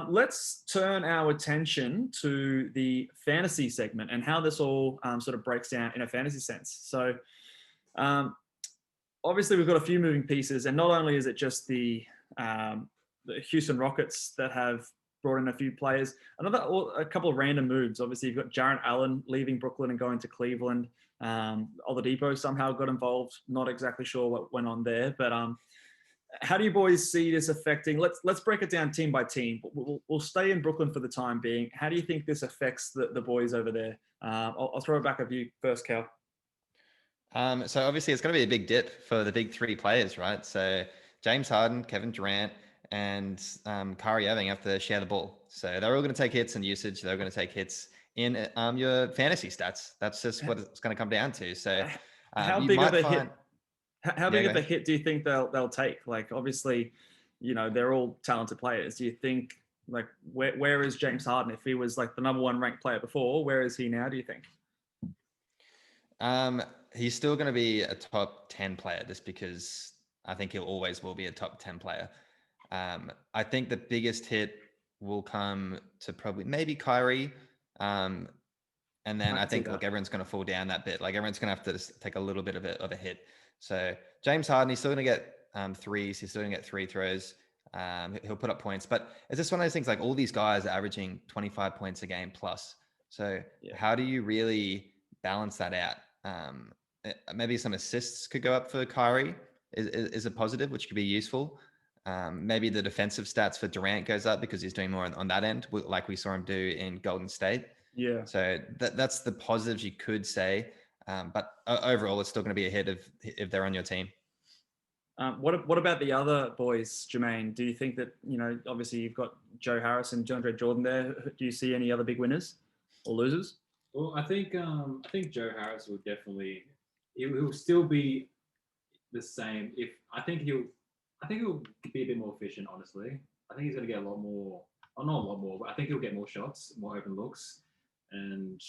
Let's turn our attention to the fantasy segment and how this all sort of breaks down in a fantasy sense. So, obviously, we've got a few moving pieces, and not only is it just the Houston Rockets that have brought in a few players, a couple of random moves. Obviously, you've got Jarrett Allen leaving Brooklyn and going to Cleveland. Oladipo somehow got involved. Not exactly sure what went on there, but how do you boys see this affecting? Let's break it down team by team. We'll stay in Brooklyn for the time being. How do you think this affects the boys over there? I'll throw it back at you first, Cal. So obviously it's going to be a big dip for the big three players, right? So James Harden, Kevin Durant, and Kyrie Irving have to share the ball. So they're all going to take hits in usage. They're going to take hits in your fantasy stats. That's just what it's going to come down to. So how big of a hit? How big of a hit do you think they'll take? Like, obviously, they're all talented players. Do you think, like, where is James Harden? If he was like the number one ranked player before, where is he now, do you think? He's still going to be a top 10 player just because I think he'll always will be a top 10 player. I think the biggest hit will come to probably maybe Kyrie. And then I think everyone's going to fall down that bit. Like, everyone's going to have to take a little bit of a hit. So James Harden, he's still going to get threes. He's still going to get free throws. He'll put up points. But it's just one of those things, like, all these guys are averaging 25 points a game plus. So how do you really balance that out? Maybe some assists could go up for Kyrie is a positive, which could be useful. Maybe the defensive stats for Durant goes up because he's doing more on that end, like we saw him do in Golden State. Yeah. So that's the positives you could say. But overall, it's still going to be a hit if they're on your team. What about the other boys, Jermaine? Do you think that, obviously you've got Joe Harris and DeAndre Jordan there. Do you see any other big winners or losers? Well, I think Joe Harris will definitely. He'll still be the same. I think he'll be a bit more efficient. Honestly, I think he's going to get a lot more. Not a lot more, but I think he'll get more shots, more open looks. And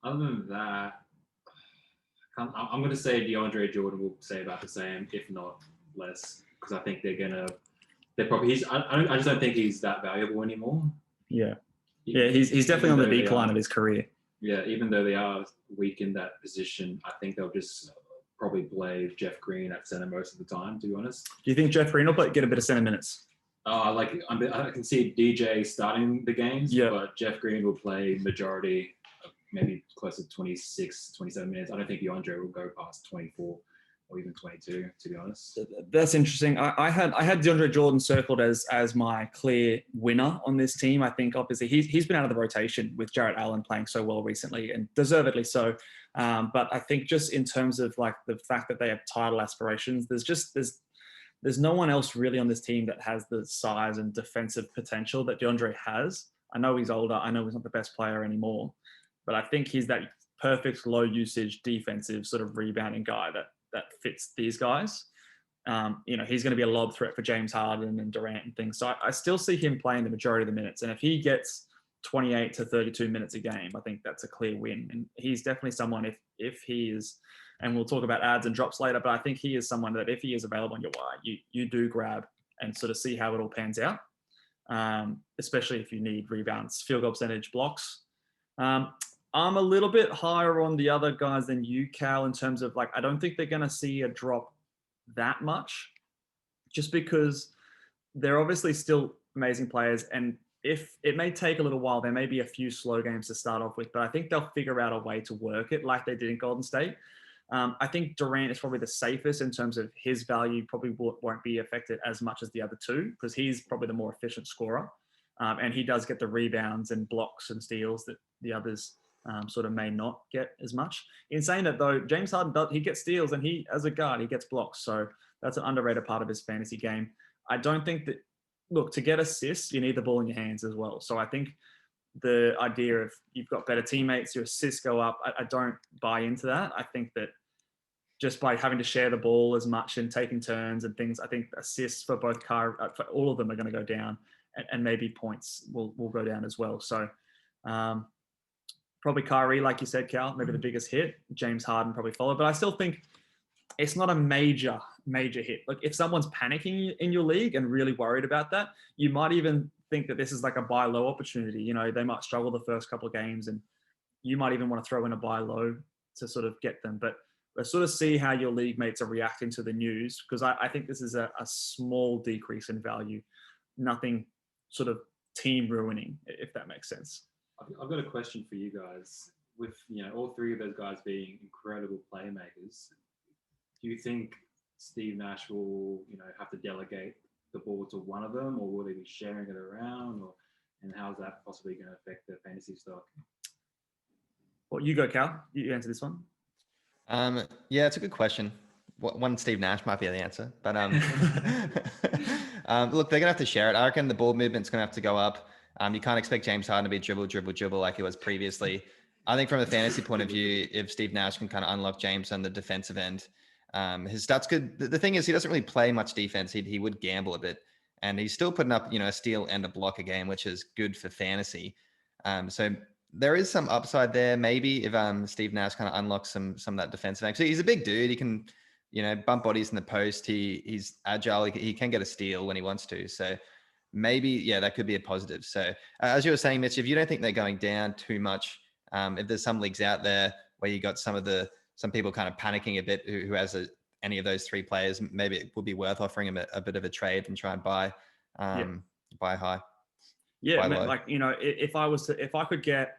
other than that, I'm going to say DeAndre Jordan will say about the same, if not less, because I think they're probably. I just don't think he's that valuable anymore. Yeah. Yeah, he's definitely on the decline of his career. Yeah, even though they are weak in that position, I think they'll just probably play Jeff Green at center most of the time, to be honest. Do you think Jeff Green will get a bit of center minutes? I can see DJ starting the games, but Jeff Green will play majority, maybe close to 26, 27 minutes. I don't think DeAndre will go past 24 or even 22, to be honest. That's interesting. I had DeAndre Jordan circled as my clear winner on this team. I think obviously he's been out of the rotation with Jarrett Allen playing so well recently, and deservedly so. But I think just in terms of like the fact that they have title aspirations, there's no one else really on this team that has the size and defensive potential that DeAndre has. I know he's older. I know he's not the best player anymore, but I think he's that perfect low usage defensive sort of rebounding guy that fits these guys. He's going to be a lob threat for James Harden and Durant and things. So I still see him playing the majority of the minutes. And if he gets 28 to 32 minutes a game, I think that's a clear win. And he's definitely someone, if he is, and we'll talk about adds and drops later, but I think he is someone that if he is available on your wire, you do grab and sort of see how it all pans out, especially if you need rebounds, field goal percentage, blocks. I'm a little bit higher on the other guys than you, Cal, in terms of, like, I don't think they're going to see a drop that much, just because they're obviously still amazing players. And if it may take a little while, there may be a few slow games to start off with, but I think they'll figure out a way to work it like they did in Golden State. I think Durant is probably the safest in terms of his value probably won't be affected as much as the other two, because he's probably the more efficient scorer. And he does get the rebounds and blocks and steals that the others sort of may not get as much. In saying that, though, James Harden he gets steals, and he, as a guard, he gets blocks. So that's an underrated part of his fantasy game. I don't think that, look, to get assists, you need the ball in your hands as well. So I think the idea of you've got better teammates, your assists go up, I don't buy into that. I think that just by having to share the ball as much and taking turns and things, I think assists for both for all of them are going to go down, and maybe points will go down as well. So probably Kyrie, like you said, Cal, maybe the biggest hit. James Harden probably followed, but I still think it's not a major hit. Like, if someone's panicking in your league and really worried about that, you might even think that this is like a buy low opportunity. You know, they might struggle the first couple of games, and you might even want to throw in a buy low to sort of get them. But let's sort of see how your league mates are reacting to the news, because I think this is a small decrease in value, nothing sort of team ruining, if that makes sense. I've got a question for you guys. With all three of those guys being incredible playmakers, do you think Steve Nash will have to delegate the ball to one of them, or will they be sharing it around, and how's that possibly going to affect their fantasy stock? Well, you go, Cal. You answer this one. Yeah, it's a good question. One Steve Nash might be the answer, but look, they're gonna have to share it. I reckon the ball movement's gonna have to go up. You can't expect James Harden to be dribble like he was previously. I think from a fantasy point of view, if Steve Nash can kind of unlock James on the defensive end, his stats could. The thing is, he doesn't really play much defense. He would gamble a bit, and he's still putting up a steal and a block a game, which is good for fantasy. So there is some upside there, maybe if Steve Nash kind of unlocks some of that defensive. Actually, he's a big dude. He can bump bodies in the post. He's agile. He can get a steal when he wants to. So maybe that could be a positive. So as you were saying, Mitch, if you don't think they're going down too much. If there's some leagues out there where you got some people kind of panicking a bit who has any of those three players, maybe it would be worth offering him a bit of a trade and try and buy high. Yeah, like if I could get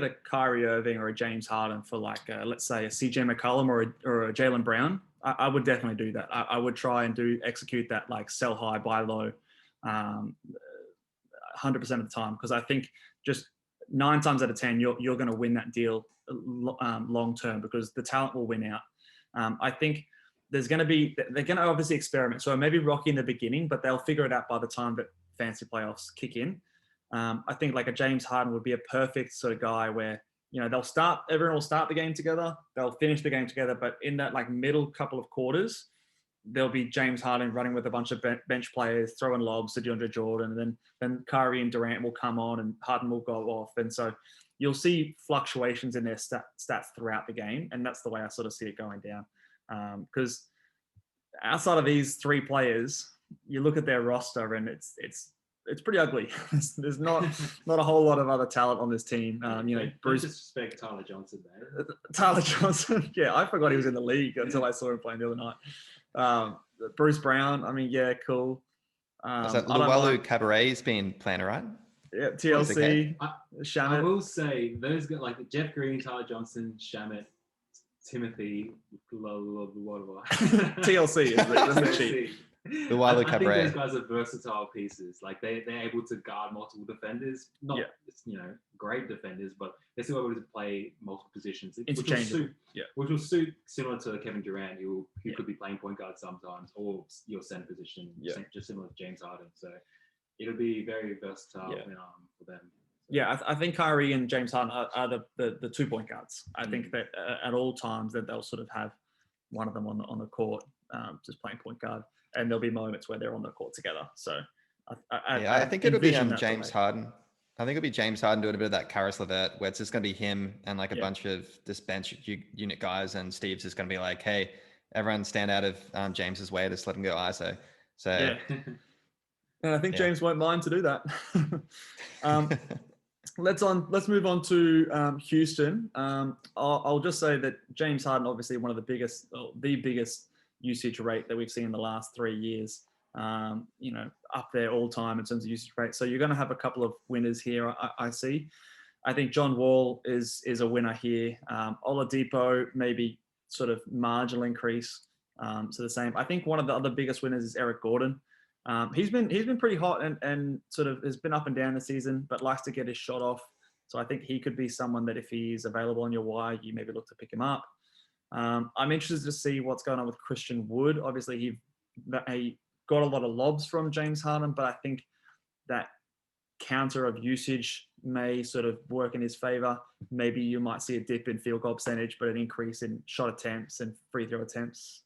a Kyrie Irving or a James Harden for like let's say a CJ McCollum or a Jaylen Brown, I would definitely do that. I would try and execute that like sell high, buy low, 100% of the time, because I think just 9 times out of 10, you're going to win that deal long term, because the talent will win out. I think they're going to obviously experiment. So maybe rocky in the beginning, but they'll figure it out by the time that fantasy playoffs kick in. I think like a James Harden would be a perfect sort of guy where, everyone will start the game together, they'll finish the game together, but in that like middle couple of quarters, there'll be James Harden running with a bunch of bench players, throwing lobs to DeAndre Jordan, and then Kyrie and Durant will come on and Harden will go off. And so you'll see fluctuations in their stats throughout the game. And that's the way I sort of see it going down. Because outside of these three players, you look at their roster and it's pretty ugly. There's not a whole lot of other talent on this team. Bruce, disrespect Tyler Johnson, man. Tyler Johnson. Yeah, I forgot he was in the league until I saw him playing the other night. Bruce Brown, cool. So Luwalu Cabaret's been playing all right? Yeah, TLC, Shamet. I will say those guys like Jeff Green, Tyler Johnson, Shamet, Timothy, TLC is the cheat. Luwalu Cabaret. I think those guys are versatile pieces. Like they're able to guard multiple defenders. Not great defenders, but they're still able to play multiple positions. Interchangeable. Which will suit similar to Kevin Durant, who could be playing point guard sometimes, or your center position, just similar to James Harden. So it'll be very versatile for them. Yeah, I think Kyrie and James Harden are the 2 point guards. I think that at all times that they'll sort of have one of them on the court, just playing point guard, and there'll be moments where they're on the court together. So I think it'll be James Harden. I think it'll be James Harden doing a bit of that Karis LeVert, where it's just going to be him and like a bunch of this bench unit guys, and Steve's just going to be like, hey, everyone stand out of James's way, just let him go ISO. So and I think James won't mind to do that. Let's move on to Houston. I'll just say that James Harden, obviously the biggest usage rate that we've seen in the last 3 years. Up there all time in terms of usage rate. So you're going to have a couple of winners here. I see. I think John Wall is a winner here. Oladipo maybe sort of marginal increase. So the same. I think one of the other biggest winners is Eric Gordon. He's been pretty hot and sort of has been up and down the season, but likes to get his shot off. So I think he could be someone that if he's available on your wire, you maybe look to pick him up. I'm interested to see what's going on with Christian Wood. Obviously, he got a lot of lobs from James Harden, but I think that counter of usage may sort of work in his favor. Maybe you might see a dip in field goal percentage, but an increase in shot attempts and free throw attempts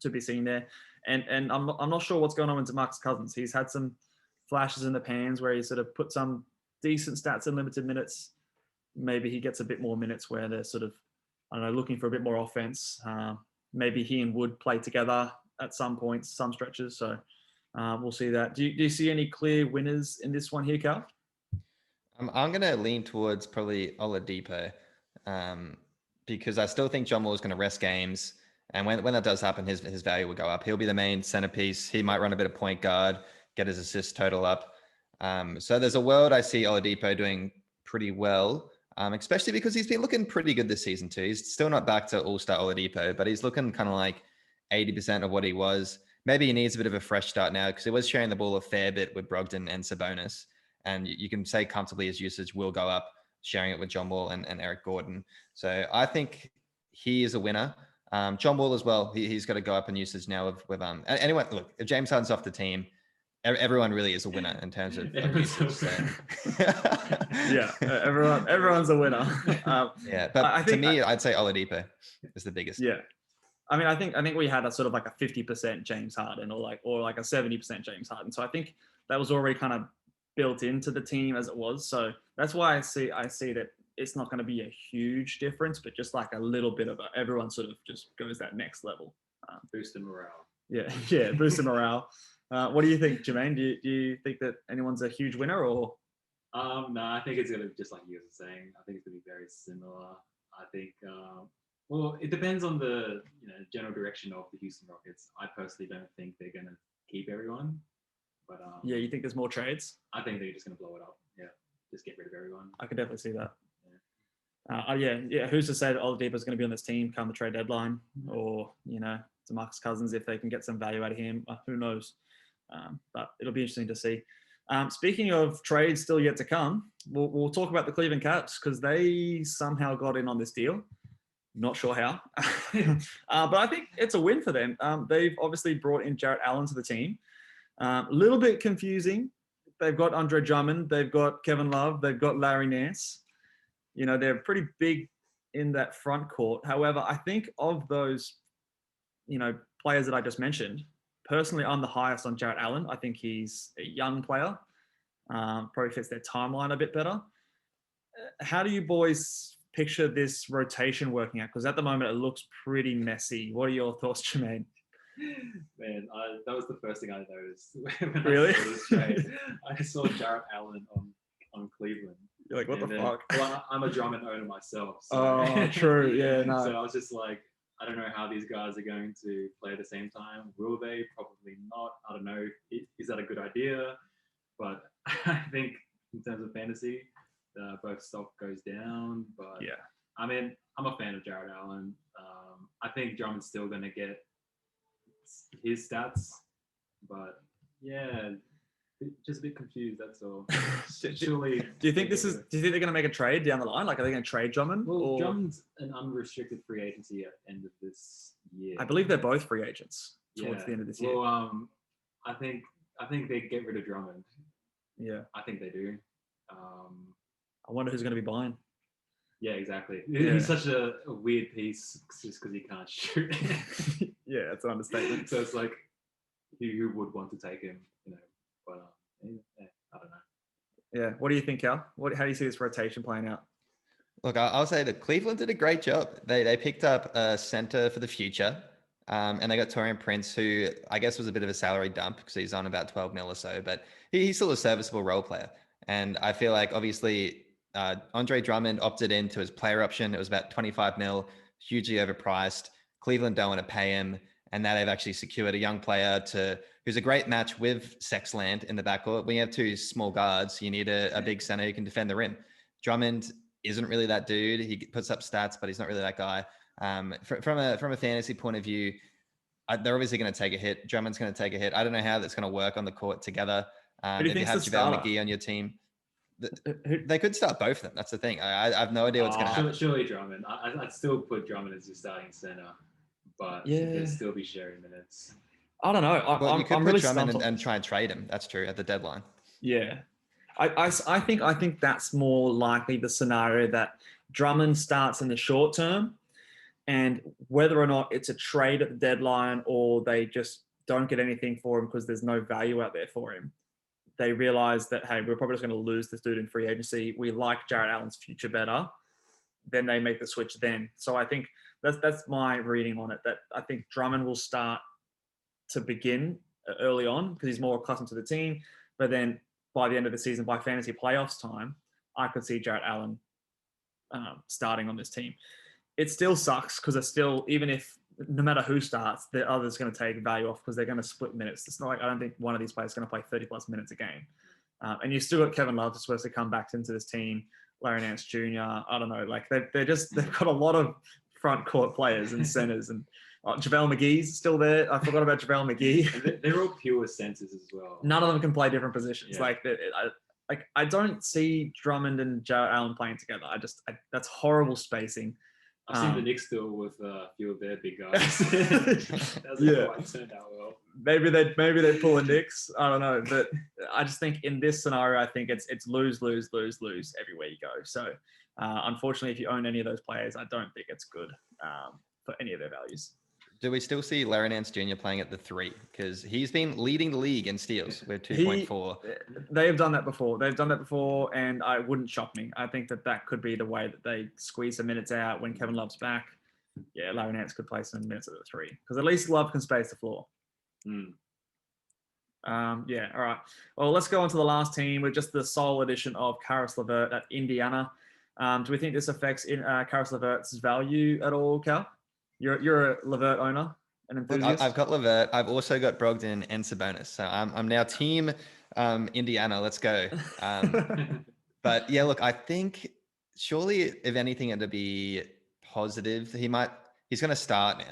to be seen there. And I'm not sure what's going on with DeMarcus Cousins. He's had some flashes in the pans where he sort of put some decent stats in limited minutes. Maybe he gets a bit more minutes where they're sort of, looking for a bit more offense. Maybe he and Wood play together at some points, some stretches. So We'll see that. Do you see any clear winners in this one here, Cal? I'm going to lean towards probably Oladipo, because I still think John Wall is going to rest games. And when that does happen, his value will go up. He'll be the main centerpiece. He might run a bit of point guard, get his assist total up. So there's a world I see Oladipo doing pretty well, especially because he's been looking pretty good this season too. He's still not back to all-star Oladipo, but he's looking kind of like 80% of what he was. Maybe he needs a bit of a fresh start now because he was sharing the ball a fair bit with Brogdon and Sabonis. And you can say comfortably his usage will go up, sharing it with John Wall and Eric Gordon. So I think he is a winner. John Wall as well. He's got to go up in usage now with anyone. Look, if James Harden's off the team, everyone really is a winner in terms of usage. So. Yeah, everyone's a winner. Yeah, but I'd say Oladipo is the biggest. Yeah, I mean, I think we had a sort of like a 50% James Harden or like a 70% James Harden. So I think that was already kind of built into the team as it was. So that's why I see that it's not going to be a huge difference, but just like a little bit of everyone sort of just goes that next level. Boosting morale. Yeah, boosting morale. What do you think, Jermaine? Do you think that anyone's a huge winner or? No, I think it's going to be just like you guys are saying. I think it's going to be very similar. I think, well, it depends on the general direction of the Houston Rockets. I personally don't think they're going to keep everyone. But yeah, you think there's more trades? I think they're just going to blow it up. Yeah, just get rid of everyone. I could definitely see that. Yeah. Who's to say that Oladipo's going to be on this team come the trade deadline, or DeMarcus Cousins if they can get some value out of him? Who knows? But it'll be interesting to see. Speaking of trades still yet to come, we'll talk about the Cleveland Cavs because they somehow got in on this deal. Not sure how, but I think it's a win for them. They've obviously brought in Jarrett Allen to the team. A little bit confusing. They've got Andre Drummond. They've got Kevin Love. They've got Larry Nance. They're pretty big in that front court. However, I think of those, players that I just mentioned, personally, I'm the highest on Jarrett Allen. I think he's a young player. Probably fits their timeline a bit better. How do you boys picture this rotation working out? Because at the moment, it looks pretty messy. What are your thoughts, Jermaine? Man, that was the first thing I noticed when Really? I saw this trade. I saw Jarrett Allen on Cleveland. You're like, what the fuck? Well, I'm a Drummond owner myself. So. Oh, true. Yeah, no. So I was just like, I don't know how these guys are going to play at the same time. Will they? Probably not. I don't know. Is that a good idea? But I think in terms of fantasy, both stock goes down. But yeah, I mean, I'm a fan of Jarrett Allen. I think Drummond's still going to get his stats, but yeah, just a bit confused. That's all. Surely, do you think they're going to make a trade down the line? Like, are they going to trade Drummond? Well, Drummond's an unrestricted free agency at the end of this year. I believe they're both free agents towards the end of this year. Well, I think they get rid of Drummond. Yeah, I think they do. I wonder who's going to be buying. Yeah, exactly. Yeah. He's such a weird piece just because he can't shoot. Yeah, that's an understatement. So it's like, who would want to take him? But I don't know. Yeah, what do you think, Cal? How do you see this rotation playing out? Look, I'll say that Cleveland did a great job. They picked up a center for the future, and they got Taurean Prince, who I guess was a bit of a salary dump because he's on about 12 mil or so, but he's still a serviceable role player. And I feel like obviously Andre Drummond opted into his player option. It was about 25 mil, hugely overpriced. Cleveland don't want to pay him. And now they've actually secured a young player who's a great match with Sexland in the backcourt. When you have two small guards, you need a big center who can defend the rim. Drummond isn't really that dude. He puts up stats, but he's not really that guy. From a fantasy point of view, they're obviously going to take a hit. Drummond's going to take a hit. I don't know how that's going to work on the court together. If you have JaVale McGee on your team, they could start both of them. That's the thing. I have no idea what's going to happen. Surely Drummond. I'd still put Drummond as your starting center, but he'd still be sharing minutes. I don't know. You could I'm put really Drummond and try and trade him. That's true at the deadline. Yeah. I think that's more likely the scenario that Drummond starts in the short term, and whether or not it's a trade at the deadline or they just don't get anything for him because there's no value out there for him. They realize that, hey, we're probably just going to lose this dude in free agency. We like Jarrett Allen's future better. Then they make the switch then. So I think that's my reading on it, that I think Drummond will start to begin early on because he's more accustomed to the team. But then by the end of the season, by fantasy playoffs time, I could see Jarrett Allen starting on this team. It still sucks because it's still, even if no matter who starts, the other's going to take value off because they're going to split minutes. It's not like I don't think one of these players is going to play 30 plus minutes a game. And you still got Kevin Love who's supposed to come back into this team, Larry Nance Jr. I don't know, like they've got a lot of front court players and centers, and JaVale McGee's still there. I forgot about JaVale McGee. And they're all pure centers as well. None of them can play different positions. Yeah. I don't see Drummond and Jarrett Allen playing together. That's horrible spacing. I've seen the Knicks deal with a few of their big guys. That quite turned out well. Maybe they pull a Knicks. I don't know, but I just think in this scenario, I think it's lose everywhere you go. So unfortunately, if you own any of those players, I don't think it's good for any of their values. Do we still see Larry Nance Jr. playing at the 3? Because he's been leading the league in steals with 2.4. They have done that before. And I wouldn't shock me. I think that could be the way that they squeeze some minutes out when Kevin Love's back. Yeah, Larry Nance could play some minutes at the 3 because at least Love can space the floor. Yeah, all right. Well, let's go on to the last team with just the sole addition of Karis LeVert at Indiana. Do we think this affects Karis LeVert's value at all, Cal? You're a LeVert owner, an enthusiast. Look, I've got LeVert. I've also got Brogdon and Sabonis. So I'm now team Indiana. Let's go. But yeah, look, I think surely if anything, it'd be positive. He's going to start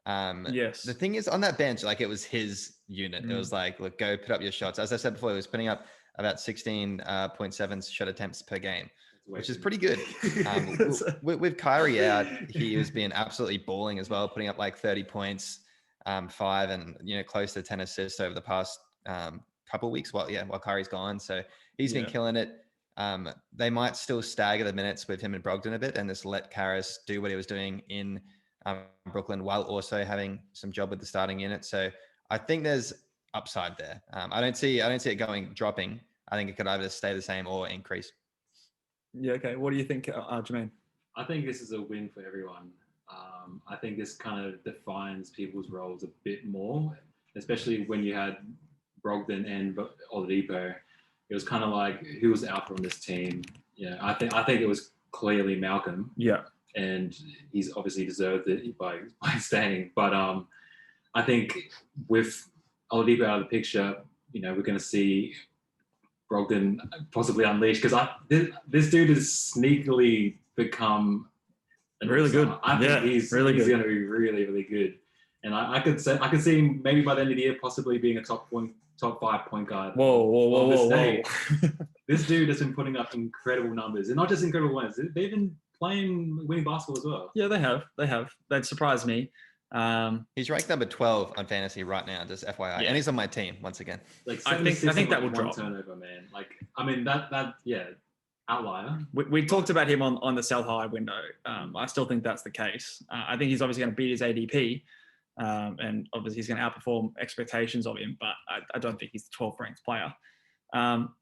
now. Yes. The thing is on that bench, like it was his unit. It was like, look, go put up your shots. As I said before, he was putting up about 16.7 shot attempts per game, which is pretty good. With Kyrie out, he was being absolutely balling as well, putting up like 30 points, 5 and close to 10 assists over the past couple of weeks. While Kyrie's gone, so he's been killing it. They might still stagger the minutes with him and Brogdon a bit, and just let Karis do what he was doing in Brooklyn while also having some job with the starting unit. So I think there's upside there. I don't see it dropping. I think it could either stay the same or increase. Yeah. Okay. What do you think, Jermaine? I think this is a win for everyone. I think this kind of defines people's roles a bit more, especially when you had Brogdon and Oladipo. It was kind of like who was out from this team. Yeah, I think it was clearly Malcolm. Yeah, and he's obviously deserved it by staying. But I think with Oladipo out of the picture, we're going to see Brogdon possibly unleashed because this dude has sneakily become really good. I think he's going to be really, really good. And I could see him maybe by the end of the year possibly being a top 5 point guard. Whoa. This dude has been putting up incredible numbers, and not just incredible ones. They've been winning basketball as well. Yeah, they have. They'd surprise me. He's ranked number 12 on fantasy right now, just FYI, and he's on my team once again. Like I think that will drop. Turnover, man. Like, I mean that outlier. We talked about him on the sell high window. I still think that's the case. I think he's obviously going to beat his ADP, and obviously he's going to outperform expectations of him. But I don't think he's the 12th ranked player.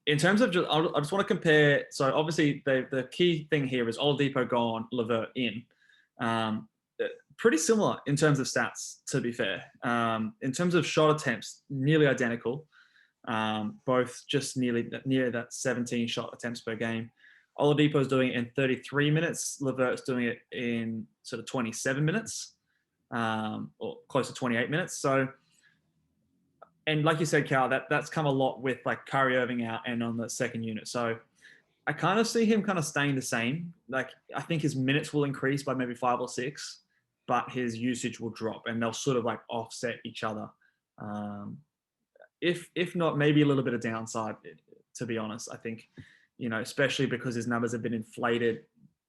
In terms of I just want to compare. So obviously the key thing here is Oladipo gone, LeVert in. Pretty similar in terms of stats, to be fair. In terms of shot attempts, nearly identical. Both just near that 17 shot attempts per game. Oladipo's doing it in 33 minutes. LeVert's doing it in sort of 27 minutes, or close to 28 minutes. So, and like you said, Cal, that's come a lot with like Kyrie Irving out and on the second unit. So I kind of see him kind of staying the same. Like I think his minutes will increase by maybe 5 or 6, but his usage will drop, and they'll sort of like offset each other. If not, maybe a little bit of downside, to be honest. I think, especially because his numbers have been inflated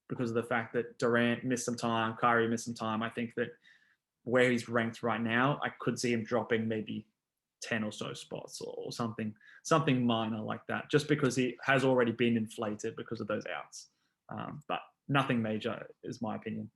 because of the fact that Durant missed some time, Kyrie missed some time. I think that where he's ranked right now, I could see him dropping maybe 10 or so spots or something minor like that, just because he has already been inflated because of those outs. But nothing major is my opinion.